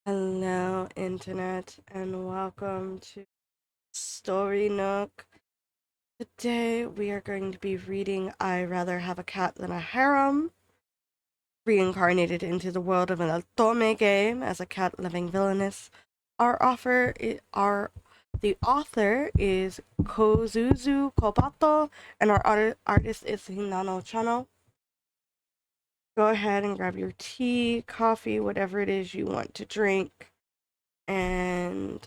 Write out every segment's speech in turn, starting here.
Hello, Internet, and welcome to Story Nook. Today we are going to be reading I Rather Have a Cat Than a Harem, reincarnated into the world of an otome game as a cat living villainous. The author is Kozuzu Kobato, and our artist is Hinano Chano. Go ahead and grab your tea, coffee, whatever it is you want to drink, and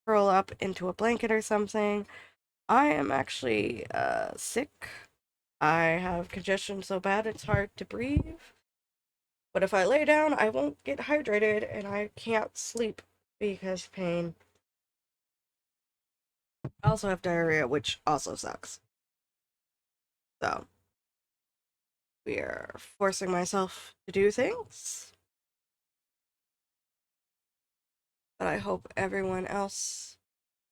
curl up into a blanket or something. I am actually sick. I have congestion so bad it's hard to breathe. But if I lay down, I won't get hydrated and I can't sleep because of pain. I also have diarrhea, which also sucks. So, we are forcing myself to do things. But I hope everyone else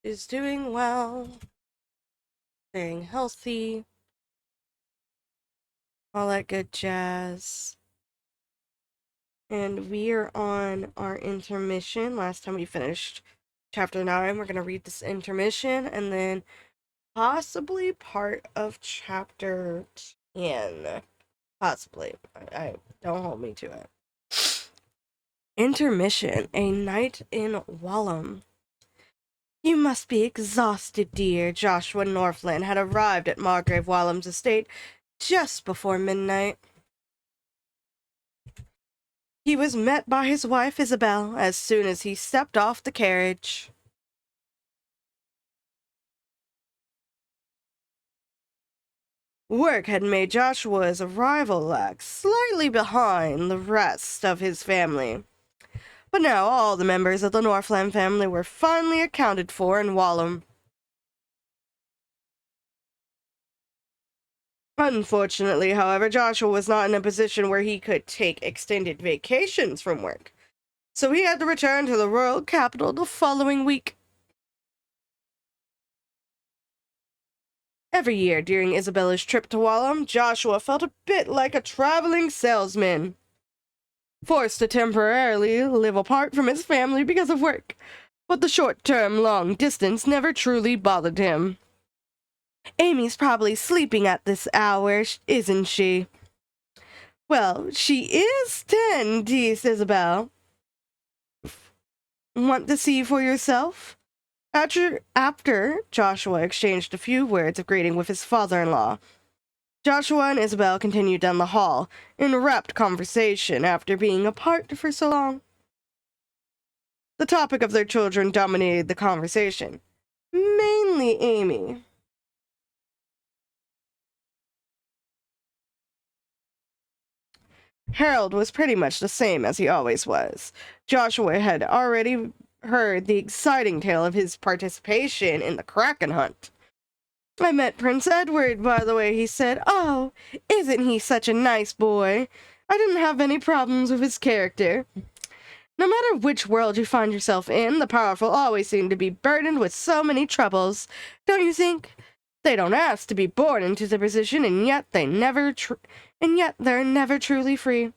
is doing well, staying healthy, all that good jazz. And we are on our intermission. Last time we finished chapter 9. We're going to read this intermission and then possibly part of chapter 10. Possibly. I don't hold me to it. Intermission, a night in Wallum. You must be exhausted, dear. Joshua Northland had arrived at Margrave Wallum's estate just before midnight. He was met by his wife Isabel as soon as he stepped off the carriage. Work had made Joshua's arrival lag slightly behind the rest of his family. But now all the members of the Northland family were finally accounted for in Wallum. Unfortunately, however, Joshua was not in a position where he could take extended vacations from work, so he had to return to the royal capital the following week. Every year during Isabella's trip to Wallum, Joshua felt a bit like a traveling salesman, forced to temporarily live apart from his family because of work. But the short-term long distance never truly bothered him. Amy's probably sleeping at this hour, isn't she? Well, she is 10, teased Isabel. Want to see for yourself? After Joshua exchanged a few words of greeting with his father-in-law, Joshua and Isabel continued down the hall, in rapt conversation after being apart for so long. The topic of their children dominated the conversation, mainly Amy. Harold was pretty much the same as he always was. Joshua had already heard the exciting tale of his participation in the Kraken hunt. I met Prince Edward, by the way, he said. Oh, isn't he such a nice boy? I didn't have any problems with his character. No matter which world you find yourself in, the powerful always seem to be burdened with so many troubles, don't you think? They don't ask to be born into the position, and yet they're never truly free.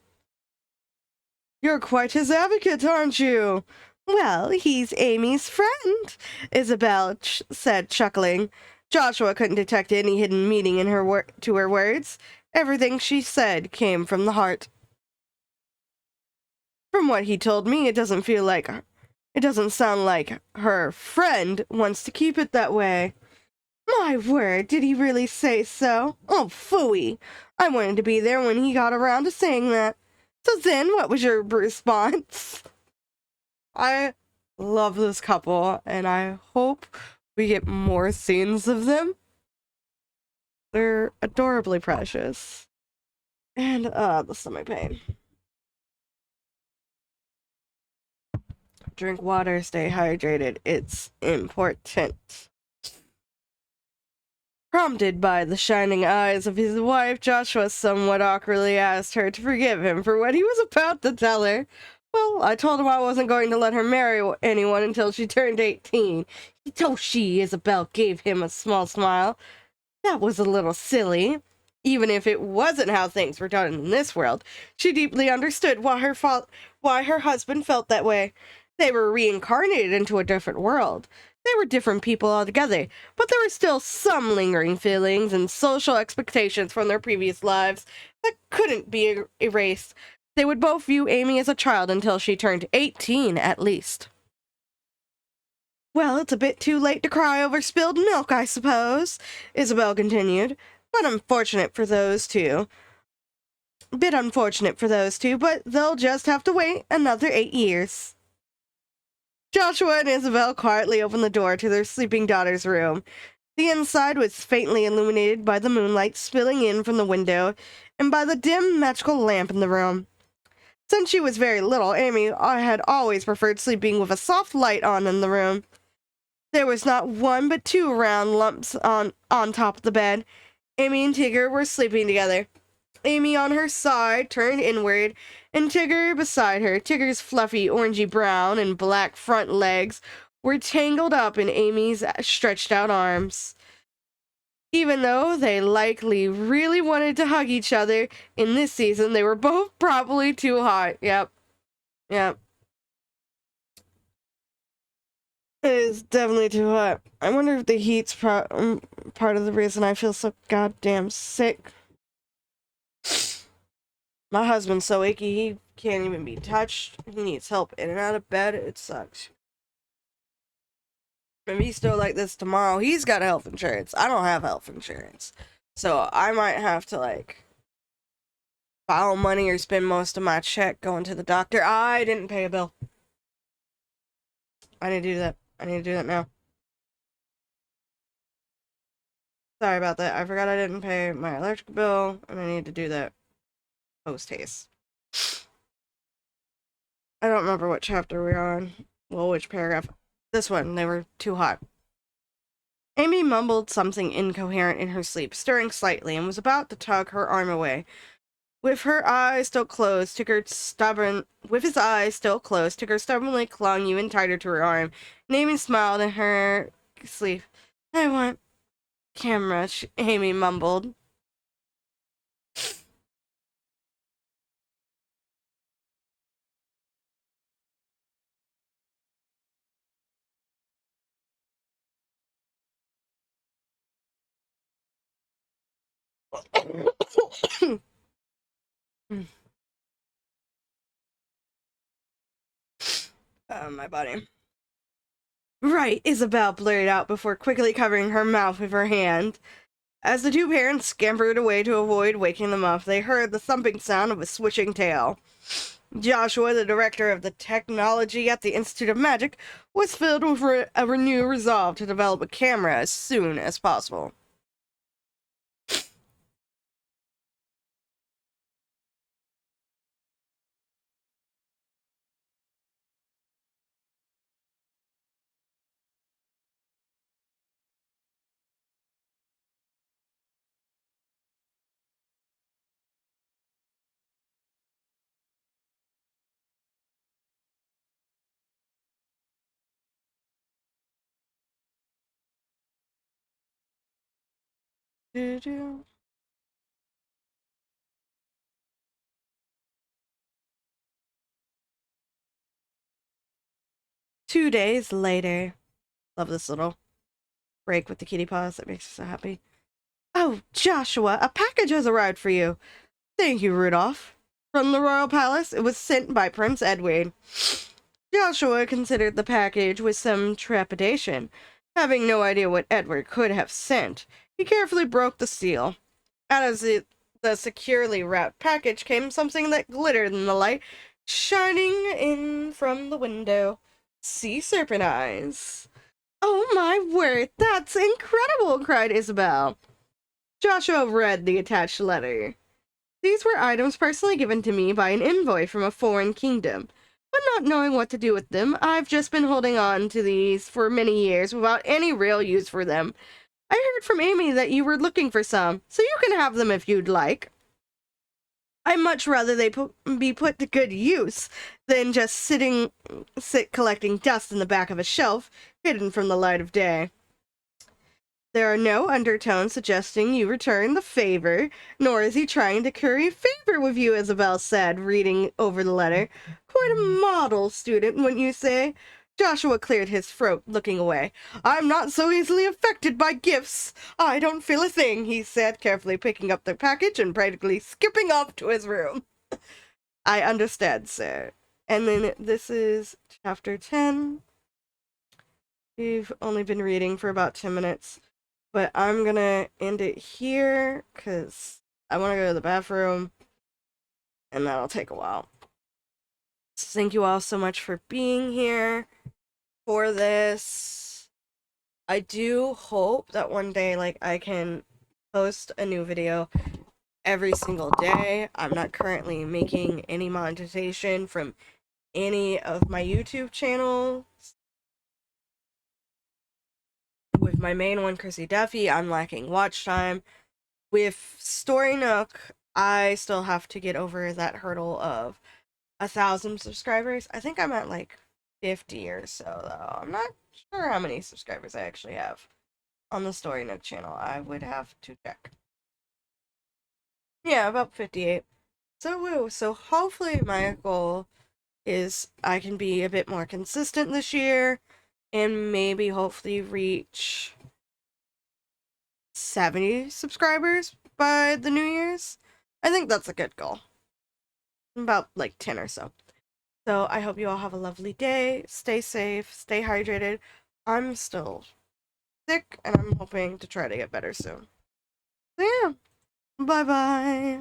You're quite his advocate, aren't you? Well, he's Amy's friend, Isabel said, chuckling. Joshua couldn't detect any hidden meaning in her words. Everything she said came from the heart. From what he told me, it doesn't sound like her friend wants to keep it that way. My word, did he really say so? Oh, phooey. I wanted to be there when he got around to saying that. So then, what was your response? I love this couple, and I hope we get more scenes of them. They're adorably precious. And, the stomach pain. Drink water, stay hydrated. It's important. Prompted by the shining eyes of his wife, Joshua somewhat awkwardly asked her to forgive him for what he was about to tell her. Well, I told him I wasn't going to let her marry anyone until she turned 18. Isabel gave him a small smile. That was a little silly. Even if it wasn't how things were done in this world, she deeply understood why her husband felt that way. They were reincarnated into a different world. They were different people altogether, but there were still some lingering feelings and social expectations from their previous lives that couldn't be erased. They would both view Amy as a child until she turned 18 at least. Well, it's a bit too late to cry over spilled milk, I suppose, Isabel continued. But unfortunate for those two. Bit unfortunate for those two, but they'll just have to wait another 8 years. Joshua and Isabel quietly opened the door to their sleeping daughter's room. The inside was faintly illuminated by the moonlight spilling in from the window and by the dim magical lamp in the room. Since she was very little, Amy had always preferred sleeping with a soft light on in the room. There was not one but two round lumps on top of the bed. Amy and Tigger were sleeping together. Amy on her side, turned inward, and Tigger beside her. Tigger's fluffy orangey brown and black front legs were tangled up in Amy's stretched out arms. Even though they likely really wanted to hug each other in this season, they were both probably too hot. Yep. It is definitely too hot. I wonder if the heat's part of the reason I feel so goddamn sick. My husband's so achy, he can't even be touched. He needs help in and out of bed. It sucks. If he's still like this tomorrow, he's got health insurance. I don't have health insurance. So I might have to, like, borrow money or spend most of my check going to the doctor. I didn't pay a bill. I need to do that. I need to do that now. Sorry about that. I forgot I didn't pay my electric bill, and I need to do that post-haste. I don't remember what chapter we're on. Well, which paragraph. This one. They were too hot. Amy mumbled something incoherent in her sleep, stirring slightly, and was about to tug her arm away. With his eyes still closed, Tigger stubbornly clung even tighter to her arm. Amy smiled in her sleep. I want camera, Amy mumbled. My body. Right, Isabel blurted out before quickly covering her mouth with her hand. As the two parents scampered away to avoid waking them up, they heard the thumping sound of a swishing tail. Joshua, the director of the technology at the Institute of Magic, was filled with a renewed resolve to develop a camera as soon as possible. Doo-doo. 2 days later. Love this little break with the kitty paws. That makes me so happy. Oh, Joshua, a package has arrived for you. Thank you, Rudolph. From the royal palace, it was sent by Prince Edward. Joshua considered the package with some trepidation. Having no idea what Edward could have sent, he carefully broke the seal. Out of the securely wrapped package came something that glittered in the light, shining in from the window. Sea serpent eyes. Oh my word, that's incredible, cried Isabel. Joshua read the attached letter. These were items personally given to me by an envoy from a foreign kingdom. But not knowing what to do with them, I've just been holding on to these for many years without any real use for them. I heard from Amy that you were looking for some, so you can have them if you'd like. I'd much rather they be put to good use than just sit collecting dust in the back of a shelf, hidden from the light of day. There are no undertones suggesting you return the favor, nor is he trying to curry favor with you, Isabel said, reading over the letter. Quite a model student, wouldn't you say? Joshua cleared his throat, looking away. I'm not so easily affected by gifts. I don't feel a thing, he said, carefully picking up the package and practically skipping off to his room. I understand, sir. And then this is chapter 10. We've only been reading for about 10 minutes. But I'm gonna end it here because I want to go to the bathroom and that'll take a while. So thank you all so much for being here for this. I do hope that one day, like, I can post a new video every single day. I'm not currently making any monetization from any of my YouTube channels. With my main one, Chrissy Duffy, I'm lacking watch time. With Story Nook, I still have to get over that hurdle of 1,000 subscribers. I think I'm at like 50 or so, though. I'm not sure how many subscribers I actually have on the Story Nook channel. I would have to check. Yeah, about 58. So, woo. So, hopefully, my goal is I can be a bit more consistent this year and maybe hopefully reach 70 subscribers by the New Year's. I think that's a good goal. About like 10 or so. So I hope you all have a lovely day. Stay safe, stay hydrated. I'm still sick and I'm hoping to try to get better soon. So yeah, bye bye.